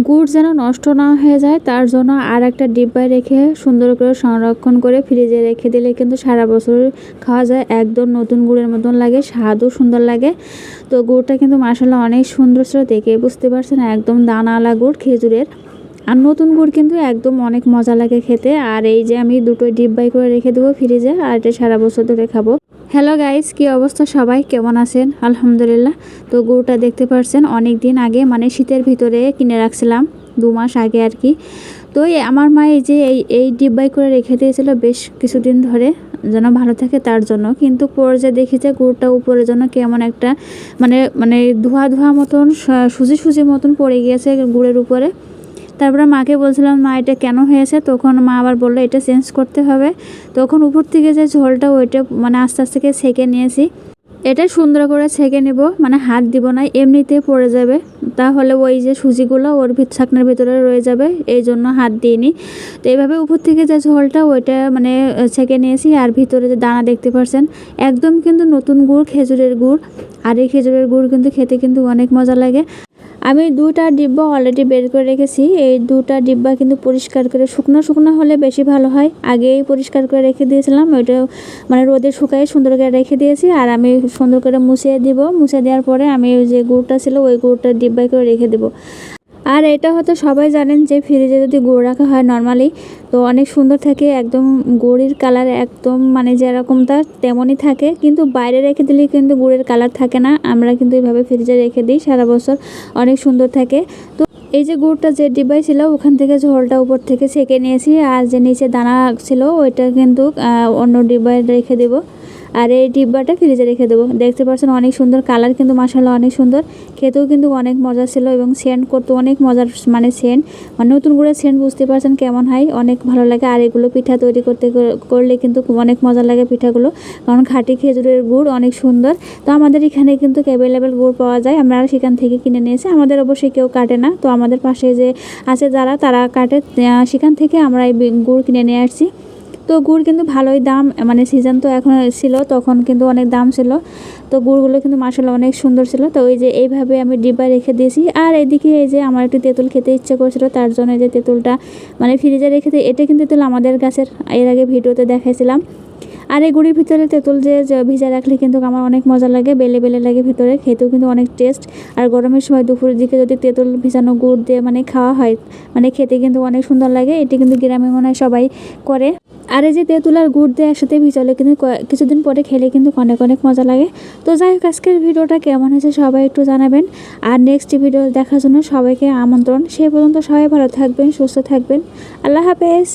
গুড় যেন নষ্ট না হয়ে যায় তার জন্য আর একটা ডিব্বায় রেখে সুন্দর করে সংরক্ষণ করে ফ্রিজে রেখে দিলে কিন্তু সারা বছর খাওয়া যায়। একদম নতুন গুড়ের মতন লাগে, স্বাদও সুন্দর লাগে। তো গুড়টা কিন্তু মাশাআল্লাহ অনেক সুন্দর ছিল, দেখে বুঝতে পারছেন একদম দানাওয়ালা গুড় খেজুরের। আর নতুন গুড় কিন্তু একদম অনেক মজা লাগে খেতে। আর এই যে আমি দুটো ডিব্বাই করে রেখে দেবো ফ্রিজে, আর এটা সারা বছর ধরে খাবো। হ্যালো গাইস, কি অবস্থা সবাই, কেমন আছেন? আলহামদুলিল্লাহ। তো গুড়টা দেখতে পাচ্ছেন অনেক দিন আগে মানে শীতের ভিতরে কিনে রাখছিলাম, 2 মাস আগে আর কি। তো আমার মা এই যে এই ডিব্বাই করে রেখে দিয়েছিল বেশ কিছুদিন ধরে, যেন ভালো থাকে তার জন্য। কিন্তু পরে যে দেখি যে গুড়টা উপরে যেন কেমন একটা মানে মানে ধোয়া ধোয়া মতন সুজি সুজি মতন পড়ে গিয়েছে গুড়ের উপরে। তারপরে মাকে বলছিলাম, মা এটা কেন হয়েছে? তখন মা আবার বললো এটা চেঞ্জ করতে হবে। তখন উপর থেকে যে ঝোলটা ওইটা মানে আস্তে আস্তে ছেঁকে নিয়েছি। এটা সুন্দর করে ছেঁকে নেব, মানে হাত দিব না, এমনিতে পড়ে যাবে, তাহলে ওই যে সুজিগুলো ওর ছাকনার ভিতরে রয়ে যাবে, এই জন্য হাত দিইনি। তো এইভাবে উপর থেকে যে ঝোলটা ওইটা মানে ছেঁকে নিয়েছি। আর ভিতরে যে দানা দেখতে পাচ্ছেন একদম কিন্তু নতুন গুড়, খেজুরের গুড়। আর এই খেজুরের গুড় কিন্তু খেতে কিন্তু অনেক মজা লাগে। আমি 2টা ডিব্বা অলরেডি বের করে রেখেছি। এই 2টা ডিব্বা কিন্তু পরিষ্কার করে শুকনো শুকনো হলে বেশি ভালো হয়, আগেই পরিষ্কার করে রেখে দিয়েছিলাম। ওইটা মানে রোদে শুকায় সুন্দর করে রেখে দিয়েছি। আর আমি সুন্দর করে মুছিয়ে দিব, মুছে দেওয়ার পরে আমি ওই যে গুড়টা ছিল ওই গুড়টা ডিব্বায় করে রেখে দেবো। আর এটা হয়তো সবাই জানেন যে ফ্রিজে যদি গুড় রাখা হয় নর্মালি, তো অনেক সুন্দর থাকে, একদম গুড়ের কালার একদম মানে যেরকমটা তেমনই থাকে। কিন্তু বাইরে রেখে দিলে কিন্তু গুড়ের কালার থাকে না, আমরা কিন্তু এইভাবে ফ্রিজে রেখে দিই, সারা বছর অনেক সুন্দর থাকে। তো এই যে গুড়টা যে ডিব্বাই ছিল ওখান থেকে ঝোলটা উপর থেকে ছেঁকে নিয়েছি, আর যে নিচে দানা ছিল ওইটা কিন্তু অন্য ডিব্বায় রেখে দেবো। আর এই ডিব্বাটা ফ্রিজে রেখে দেবো। দেখতে পাচ্ছেন অনেক সুন্দর কালার, কিন্তু মাশাআল্লাহ অনেক সুন্দর, খেতেও কিন্তু অনেক মজা ছিল এবং সেন্ট করতে অনেক মজার, মানে সেন্ট মানে নতুন গুড়ের সেন্ট বুঝতে পারছেন কেমন হয়, অনেক ভালো লাগে। আর এগুলো পিঠা তৈরি করলে কিন্তু অনেক মজা লাগে পিঠাগুলো, কারণ খাঁটি খেজুরের গুড় অনেক সুন্দর। তো আমাদের এখানে কিন্তু অ্যাভেলেবেল গুড় পাওয়া যায়, আমরা সেখান থেকে কিনে নিয়েছি। আমাদের অবশ্যই কেউ কাটে না, তো আমাদের পাশে যে আছে যারা তারা কাটে, সেখান থেকে আমরা এই গুড় কিনে নিয়ে আসছি। তো গুড় কিন্তু ভালোই দাম, মানে সিজন তো এখন ছিল, তখন কিন্তু অনেক দাম ছিল। তো গুড়গুলো কিন্তু মাশাআল্লাহ অনেক সুন্দর ছিল। তো ওই যে এইভাবে আমি ডিব্বায় রেখে দিয়েছি। আর এদিকে এই যে আমার একটু তেঁতুল খেতে ইচ্ছে করছিল, তার জন্য এই যে তেঁতুলটা মানে ফ্রিজে রেখে দিই। এটা কিন্তু তেঁতুল আমাদের গাছের, এর আগে ভিডিওতে দেখাইছিলাম। আর এই গুড়ির ভিতরে তেঁতুল যে ভিজা রাখলে কিন্তু আমার অনেক মজা লাগে, বেলে বেলে লাগে ভিতরে, খেতেও কিন্তু অনেক টেস্ট। আর গরমের সময় দুপুরের দিকে যদি তেঁতুল ভিজানো গুড় দিয়ে মানে খাওয়া হয়, মানে খেতে কিন্তু অনেক সুন্দর লাগে। এটি কিন্তু গ্রামে মনে হয় সবাই করে। আর এই যে তেঁতুল আর গুড় দিয়ে একসাথে ভিজালে কিন্তু কিছুদিন পরে খেলে কিন্তু অনেক অনেক মজা লাগে। তো যাই হোক, আজকের ভিডিওটা কেমন হয়েছে সবাই একটু জানাবেন। আর নেক্সট ভিডিও দেখার জন্য সবাইকে আমন্ত্রণ। সে পর্যন্ত সবাই ভালো থাকবেন, সুস্থ থাকবেন। আল্লাহ হাফেজ।